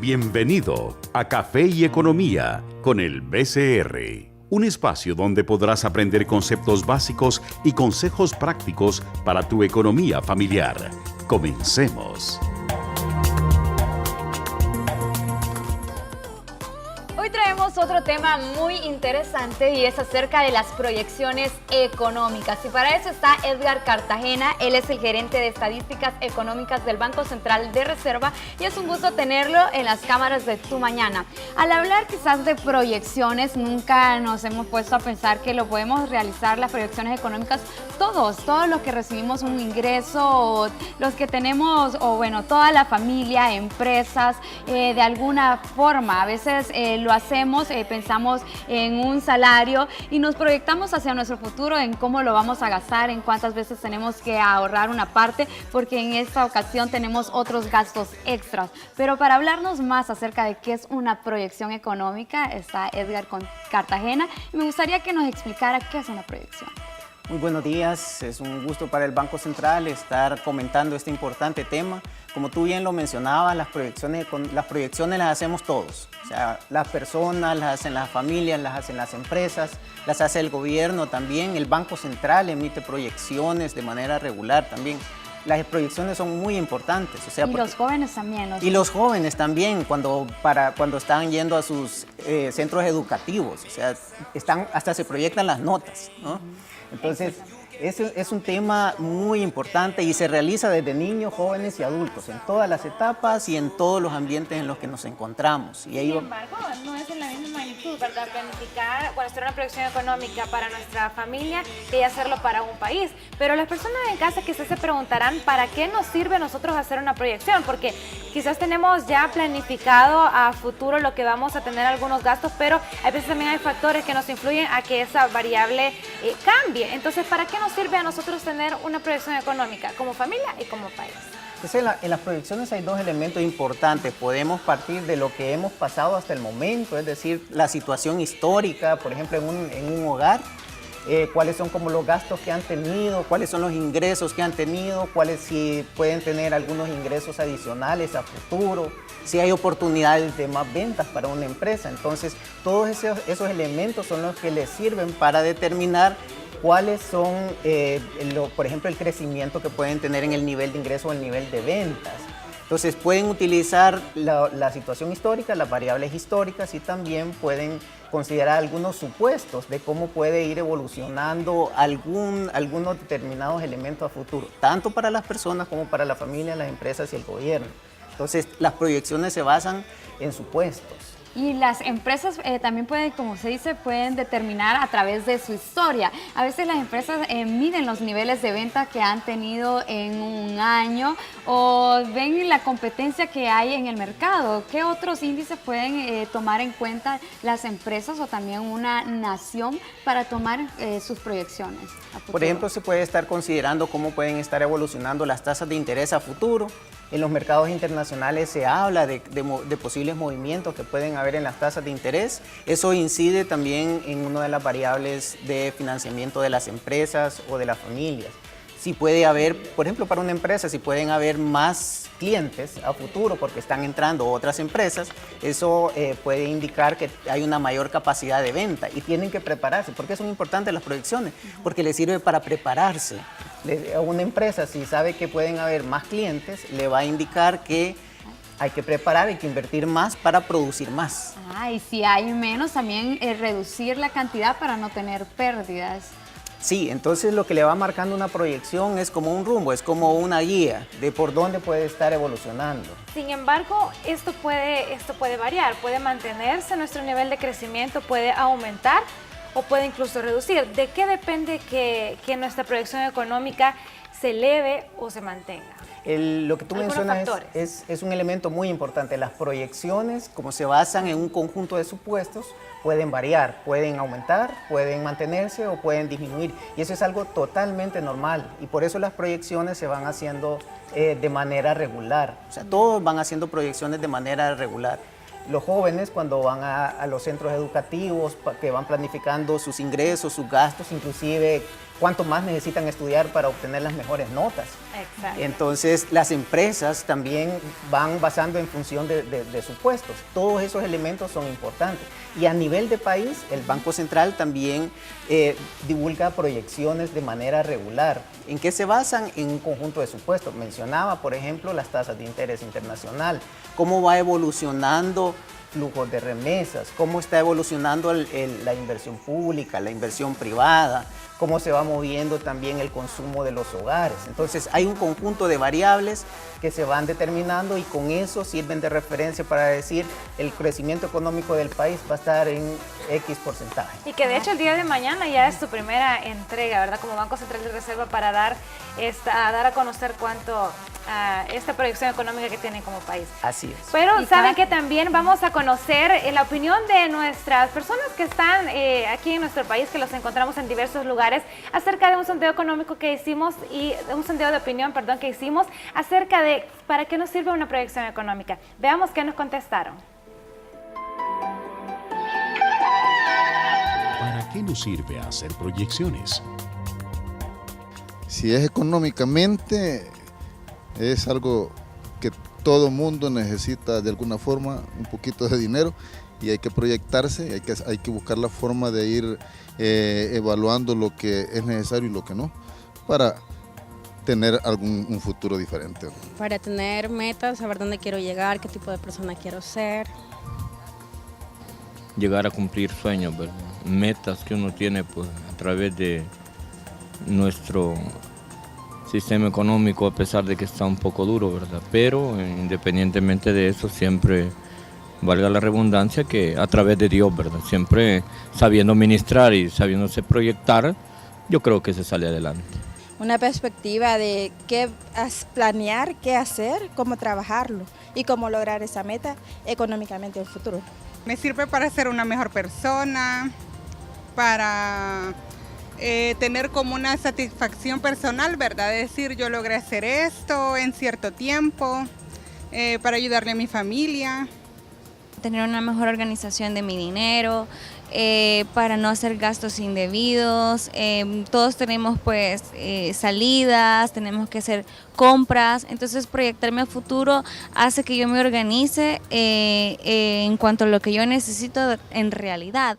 bienvenido a Café y Economía con el BCR, un espacio donde podrás aprender conceptos básicos y consejos prácticos para tu economía familiar. Comencemos. Hoy traemos otro tema muy interesante y es acerca de las proyecciones económicas. Y para eso está Edgar Cartagena. Él es el gerente de estadísticas económicas del Banco Central de Reserva y es un gusto tenerlo en las cámaras de Tu Mañana. Al hablar quizás de proyecciones, nunca nos hemos puesto a pensar que lo podemos realizar las proyecciones económicas todos los que recibimos un ingreso, los que tenemos, o bueno, toda la familia, empresas, de alguna forma. A veces lo hacemos, pensamos en un salario y nos proyectamos hacia nuestro futuro, en cómo lo vamos a gastar, en cuántas veces tenemos que ahorrar una parte, porque en esta ocasión tenemos otros gastos extras. Pero para hablarnos más acerca de qué es una proyección económica, está Edgar Cartagena y me gustaría que nos explicara qué es una proyección. Muy buenos días, es un gusto para el Banco Central estar comentando este importante tema. Como tú bien lo mencionabas, las proyecciones las hacemos todos. O sea, las personas, las hacen las familias, las hacen las empresas, las hace el gobierno también. El Banco Central emite proyecciones de manera regular también. Las proyecciones son muy importantes. O sea, y los jóvenes también. Y los jóvenes también, cuando están yendo a sus centros educativos. O sea, hasta se proyectan las notas, ¿no? Entonces, es un tema muy importante y se realiza desde niños, jóvenes y adultos, en todas las etapas y en todos los ambientes en los que nos encontramos. Sin embargo, no es en la misma magnitud, ¿verdad? Planificar, hacer una proyección económica para nuestra familia y hacerlo para un país. Pero las personas en casa quizás se preguntarán, ¿para qué nos sirve a nosotros hacer una proyección? Porque quizás tenemos ya planificado a futuro lo que vamos a tener algunos gastos, pero a veces también hay factores que nos influyen a que esa variable cambie. Entonces, ¿para qué nos sirve a nosotros tener una proyección económica como familia y como país? En las proyecciones hay dos elementos importantes. Podemos partir de lo que hemos pasado hasta el momento, es decir, la situación histórica, por ejemplo, en un hogar, cuáles son como los gastos que han tenido, cuáles son los ingresos que han tenido, si pueden tener algunos ingresos adicionales a futuro, si hay oportunidades de más ventas para una empresa. Entonces, todos esos elementos son los que les sirven para determinar cuáles son, por ejemplo, el crecimiento que pueden tener en el nivel de ingreso o el nivel de ventas. Entonces, pueden utilizar la situación histórica, las variables históricas, y también pueden considerar algunos supuestos de cómo puede ir evolucionando algunos determinados elementos a futuro, tanto para las personas como para la familia, las empresas y el gobierno. Entonces, las proyecciones se basan en supuestos. Y las empresas también pueden determinar a través de su historia. A veces las empresas miden los niveles de venta que han tenido en un año o ven la competencia que hay en el mercado. ¿Qué otros índices pueden tomar en cuenta las empresas o también una nación para tomar sus proyecciones a futuro? Por ejemplo, se puede estar considerando cómo pueden estar evolucionando las tasas de interés a futuro. En los mercados internacionales se habla de posibles movimientos que pueden haber en las tasas de interés. Eso incide también en una de las variables de financiamiento de las empresas o de las familias. Si puede haber, por ejemplo, para una empresa, si pueden haber más clientes a futuro porque están entrando otras empresas, eso puede indicar que hay una mayor capacidad de venta y tienen que prepararse. ¿Por qué son importantes las proyecciones? Porque les sirve para prepararse. A una empresa, si sabe que pueden haber más clientes, le va a indicar que hay que preparar, hay que invertir más para producir más. Y si hay menos, también reducir la cantidad para no tener pérdidas. Sí, entonces lo que le va marcando una proyección es como un rumbo, es como una guía de por dónde puede estar evolucionando. Sin embargo, esto puede variar, puede mantenerse nuestro nivel de crecimiento, puede aumentar o puede incluso reducir. ¿De qué depende que nuestra proyección económica se eleve o se mantenga? Lo que tú mencionas es un elemento muy importante. Las proyecciones, como se basan en un conjunto de supuestos, pueden variar, pueden aumentar, pueden mantenerse o pueden disminuir. Y eso es algo totalmente normal. Y por eso las proyecciones se van haciendo de manera regular. O sea, todos van haciendo proyecciones de manera regular. Los jóvenes, cuando van a los centros educativos, que van planificando sus ingresos, sus gastos, inclusive cuánto más necesitan estudiar para obtener las mejores notas. Exacto. Entonces, las empresas también van basando en función de supuestos. Todos esos elementos son importantes. Y a nivel de país, el Banco Central también divulga proyecciones de manera regular. ¿En qué se basan? En un conjunto de supuestos. Mencionaba, por ejemplo, las tasas de interés internacional. ¿Cómo va evolucionando flujos de remesas? ¿Cómo está evolucionando la inversión pública, la inversión privada? ¿Cómo se va moviendo también el consumo de los hogares? Entonces, hay un conjunto de variables que se van determinando y con eso sirven de referencia para decir el crecimiento económico del país va a estar en X porcentaje. Y que de hecho el día de mañana ya es su primera entrega, ¿verdad? Como Banco Central de Reserva para dar a conocer cuánto esta proyección económica que tiene como país. Así es. Pero saben que también vamos a conocer la opinión de nuestras personas que están aquí en nuestro país, que los encontramos en diversos lugares, acerca de un sondeo económico que hicimos y un sondeo de opinión, perdón, que hicimos acerca de para qué nos sirve una proyección económica. Veamos qué nos contestaron. ¿Para qué nos sirve hacer proyecciones? Si es económicamente, es algo que todo mundo necesita de alguna forma, un poquito de dinero, y hay que proyectarse, hay que buscar la forma de ir evaluando lo que es necesario y lo que no, para tener un futuro diferente. Para tener metas, saber dónde quiero llegar, qué tipo de persona quiero ser. Llegar a cumplir sueños, ¿verdad? Metas que uno tiene pues, a través de nuestro sistema económico, a pesar de que está un poco duro, ¿verdad? Pero independientemente de eso, siempre, valga la redundancia, que a través de Dios, ¿verdad? Siempre sabiendo ministrar y sabiéndose proyectar, yo creo que se sale adelante. Una perspectiva de qué planear, qué hacer, cómo trabajarlo y cómo lograr esa meta económicamente en el futuro. Me sirve para ser una mejor persona, para tener como una satisfacción personal, ¿verdad? Decir, yo logré hacer esto en cierto tiempo, para ayudarle a mi familia. Tener una mejor organización de mi dinero, para no hacer gastos indebidos. Todos tenemos pues salidas, tenemos que hacer compras, entonces proyectarme a futuro hace que yo me organice en cuanto a lo que yo necesito en realidad.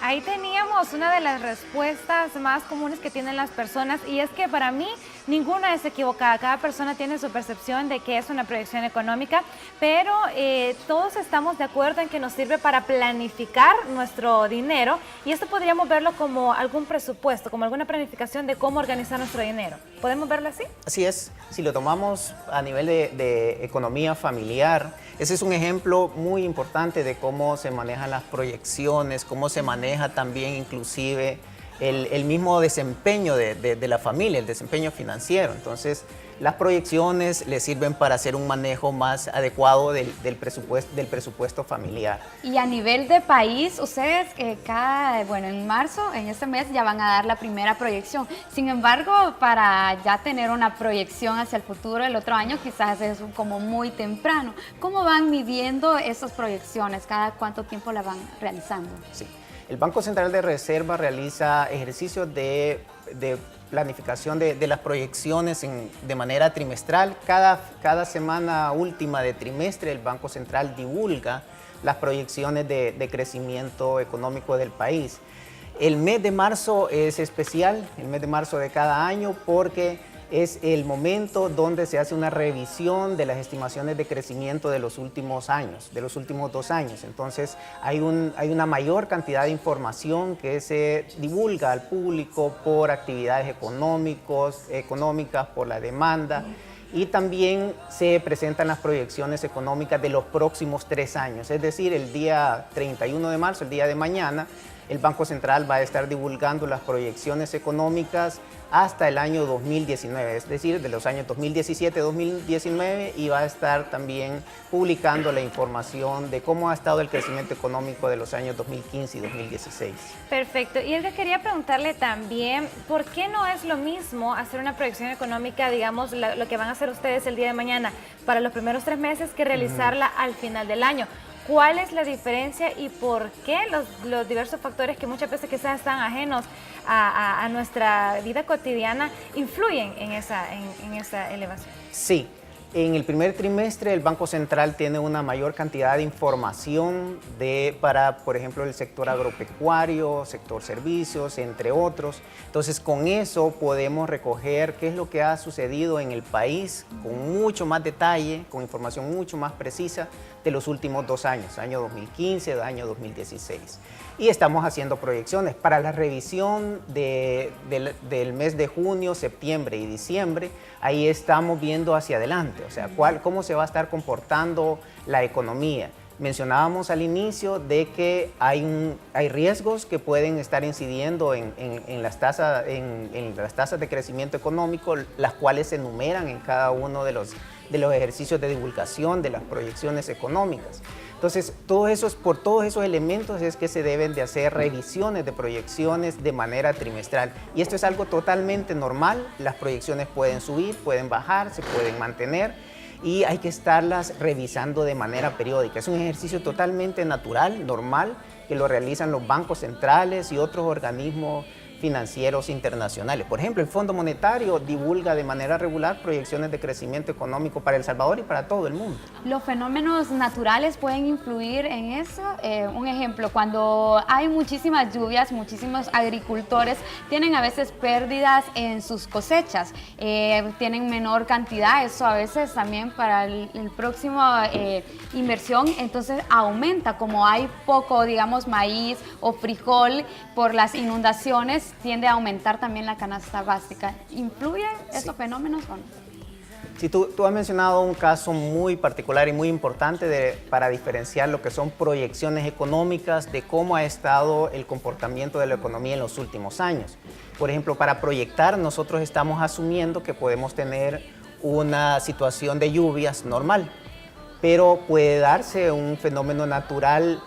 Ahí teníamos una de las respuestas más comunes que tienen las personas y es que para mí ninguna es equivocada. Cada persona tiene su percepción de qué es una proyección económica, pero todos estamos de acuerdo en que nos sirve para planificar nuestro dinero y esto podríamos verlo como algún presupuesto, como alguna planificación de cómo organizar nuestro dinero. ¿Podemos verlo así? Así es. Si lo tomamos a nivel de economía familiar, ese es un ejemplo muy importante de cómo se manejan las proyecciones, cómo se maneja también inclusive el mismo desempeño de la familia, el desempeño financiero. Entonces, las proyecciones le sirven para hacer un manejo más adecuado del presupuesto familiar. Y a nivel de país, ustedes en marzo, en este mes, ya van a dar la primera proyección. Sin embargo, para ya tener una proyección hacia el futuro el otro año, quizás es como muy temprano. ¿Cómo van midiendo esas proyecciones? ¿Cada cuánto tiempo la van realizando? Sí. El Banco Central de Reserva realiza ejercicios de planificación de las proyecciones de manera trimestral. Cada semana última de trimestre el Banco Central divulga las proyecciones de crecimiento económico del país. El mes de marzo es especial, el mes de marzo de cada año, porque es el momento donde se hace una revisión de las estimaciones de crecimiento de los últimos años, de los últimos 2 años. Entonces hay una mayor cantidad de información que se divulga al público por actividades económicas, por la demanda. Y también se presentan las proyecciones económicas de los próximos 3 años. Es decir, el día 31 de marzo, el día de mañana, el Banco Central va a estar divulgando las proyecciones económicas hasta el año 2019, es decir, de los años 2017-2019, y va a estar también publicando la información de cómo ha estado el crecimiento económico de los años 2015 y 2016. Perfecto. Y Edgar, quería preguntarle también, ¿por qué no es lo mismo hacer una proyección económica, digamos, lo que van a hacer ustedes el día de mañana para los primeros 3 meses que realizarla al final del año? ¿Cuál es la diferencia y por qué los diversos factores que muchas veces quizás están ajenos a nuestra vida cotidiana influyen en esa elevación? Sí. En el primer trimestre el Banco Central tiene una mayor cantidad de información para, por ejemplo, el sector agropecuario, sector servicios, entre otros. Entonces, con eso podemos recoger qué es lo que ha sucedido en el país con mucho más detalle, con información mucho más precisa de los últimos 2 años, año 2015, año 2016. Y estamos haciendo proyecciones para la revisión del mes de junio, septiembre y diciembre. Ahí estamos viendo hacia adelante, o sea, cómo se va a estar comportando la economía. Mencionábamos al inicio de que hay riesgos que pueden estar incidiendo en las tasas de crecimiento económico, las cuales se enumeran en cada uno de los ejercicios de divulgación de las proyecciones económicas. Entonces, por todos esos elementos es que se deben de hacer revisiones de proyecciones de manera trimestral. Y esto es algo totalmente normal. Las proyecciones pueden subir, pueden bajar, se pueden mantener y hay que estarlas revisando de manera periódica. Es un ejercicio totalmente natural, normal, que lo realizan los bancos centrales y otros organismos financieros internacionales. Por ejemplo, el Fondo Monetario divulga de manera regular proyecciones de crecimiento económico para El Salvador y para todo el mundo. ¿Los fenómenos naturales pueden influir en eso? Un ejemplo, cuando hay muchísimas lluvias, muchísimos agricultores tienen a veces pérdidas en sus cosechas, tienen menor cantidad, eso a veces también para el próximo inversión, entonces aumenta, como hay poco, digamos, maíz o frijol por las inundaciones, tiende a aumentar también la canasta básica. ¿Influyen estos fenómenos o no? Sí, tú has mencionado un caso muy particular y muy importante para diferenciar lo que son proyecciones económicas de cómo ha estado el comportamiento de la economía en los últimos años. Por ejemplo, para proyectar, nosotros estamos asumiendo que podemos tener una situación de lluvias normal, pero puede darse un fenómeno natural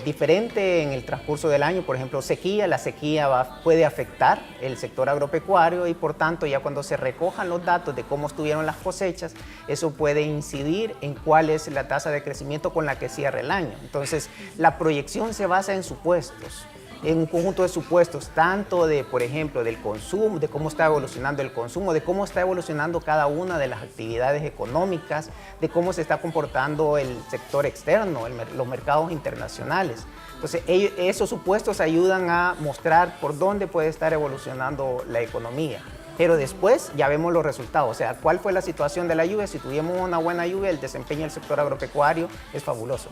diferente en el transcurso del año. Por ejemplo, sequía. La sequía puede afectar el sector agropecuario y por tanto ya cuando se recojan los datos de cómo estuvieron las cosechas, eso puede incidir en cuál es la tasa de crecimiento con la que cierra el año. Entonces, la proyección se basa en supuestos, en un conjunto de supuestos, tanto de, por ejemplo, del consumo, de cómo está evolucionando el consumo, de cómo está evolucionando cada una de las actividades económicas, de cómo se está comportando el sector externo, los mercados internacionales. Entonces, esos supuestos ayudan a mostrar por dónde puede estar evolucionando la economía. Pero después ya vemos los resultados, o sea, cuál fue la situación de la lluvia. Si tuvimos una buena lluvia, el desempeño del sector agropecuario es fabuloso.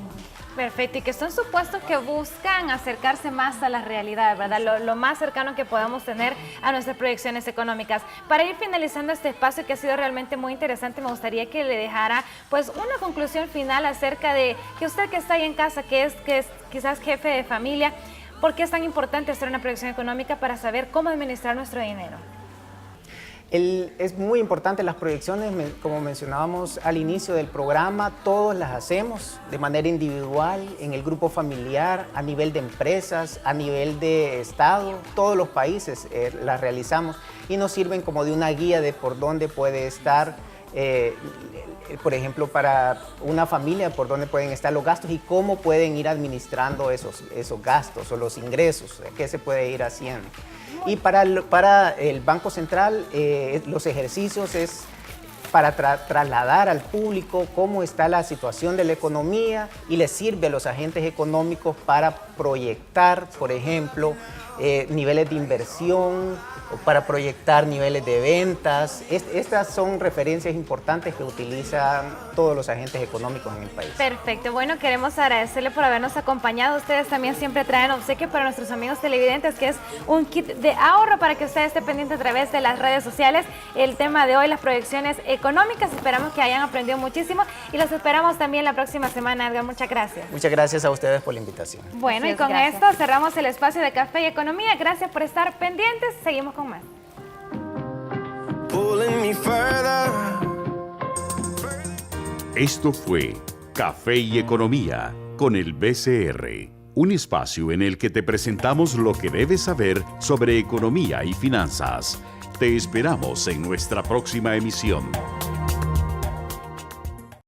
Perfecto, y que son supuestos que buscan acercarse más a la realidad, ¿verdad? Lo más cercano que podamos tener a nuestras proyecciones económicas. Para ir finalizando este espacio que ha sido realmente muy interesante, me gustaría que le dejara pues una conclusión final acerca de que usted que está ahí en casa, que es quizás jefe de familia, ¿por qué es tan importante hacer una proyección económica para saber cómo administrar nuestro dinero? Es muy importante las proyecciones, como mencionábamos al inicio del programa, todos las hacemos de manera individual, en el grupo familiar, a nivel de empresas, a nivel de Estado, todos los países las realizamos y nos sirven como de una guía de por dónde puede estar, por ejemplo, para una familia, por dónde pueden estar los gastos y cómo pueden ir administrando esos gastos o los ingresos, qué se puede ir haciendo. Y para el Banco Central, los ejercicios es para trasladar al público cómo está la situación de la economía y les sirve a los agentes económicos para proyectar, por ejemplo, niveles de inversión, o para proyectar niveles de ventas. Estas son referencias importantes que utilizan todos los agentes económicos en el país. Perfecto, bueno, queremos agradecerle por habernos acompañado. Ustedes también siempre traen obsequio para nuestros amigos televidentes, que es un kit de ahorro para que usted esté pendiente a través de las redes sociales. El tema de hoy, las proyecciones económicas. Esperamos que hayan aprendido muchísimo y los esperamos también la próxima semana, Edgar. Muchas gracias. Muchas gracias a ustedes por la invitación. Bueno, y con esto cerramos el espacio de Café y Economía. Gracias por estar pendientes. Seguimos con más. Esto fue Café y Economía con el BCR, un espacio en el que te presentamos lo que debes saber sobre economía y finanzas. Te esperamos en nuestra próxima emisión.